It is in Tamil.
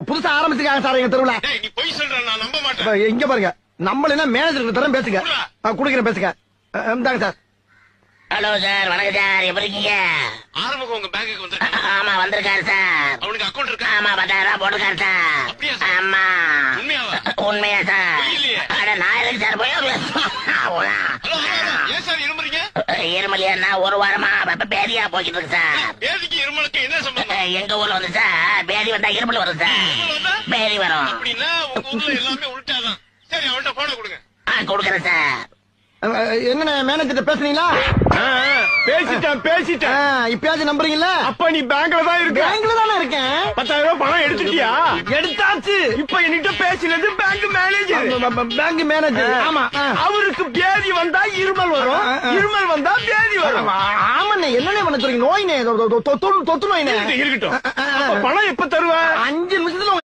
புதுசா ஆரம்பிச்சிருக்காங்க சார் எங்க தெருவுல. நீ போய் சொல்ற, நான் நம்ப மாட்டேன். இங்க பாருங்க, நம்மள மேனேஜருக்கு தரம் பேசுங்க. குடுக்கிறேன் பேசுங்க. இந்தாங்க சார். ஹலோ சார், வணக்கம் சார், எப்படி இருக்கீங்க? ஆரம்பம் உங்க பேங்குக்கு வந்திருக்காங்க. ஆமா வந்திருக்காரு சார். அவனுக்கு அக்கௌண்ட் இருக்கா? ஆமா 10,000 போட்டுருக்காரு சார். அப்படியா சார்? ஆமா. உண்மையாவா? உண்மையா சார்? இல்லையே. அட நான் எதுக்கு சார் போய் ஹலோ, ஏன் சார் இருமுறீங்க? இருமலியா ஒரு வாரமா பேதியா போய்கிட்டு இருக்கு சார். பேதிக்கு இருமலுக்கு என்ன சம்பந்தம்? எங்க ஊர்ல வந்து சார் பேதி வந்தா இருமல் வரும் சார். இருமல் வந்தா? பேதி வரும். அப்படின்னா உங்க ஊர்ல எல்லாமே உள்டாதான். சரி, அவன்கிட்ட போன கொடுங்க. கொடுக்குறேன் சார். என்ன மேனேஜர் பேசுறீங்களா? பேசிட்டேன். இப்பயாச்சும் நம்புறீங்களா? அப்ப நீ பேங்க்ல தான் இருக்க. பேங்க்ல தானே இருக்கேன். 10,000 ரூபாய் பணம் எடுத்துட்டியா? எடுத்தாச்சு. இப்ப என்கிட்ட பேசினது பேங்க் மேனேஜர். Bank manager. ஆமா. அவருக்கு பேதி வந்தா இருமல் வரும், இருமல் வந்தா பேதி வரும். ஆமாண்ணே, என்னண்ணே பண்ண சொல்றீங்க? நோய்னே, தொத்து நோய்னே. இருக்கட்டும். அப்ப பணம் எப்ப தருவ? 5 நிமிஷத்துல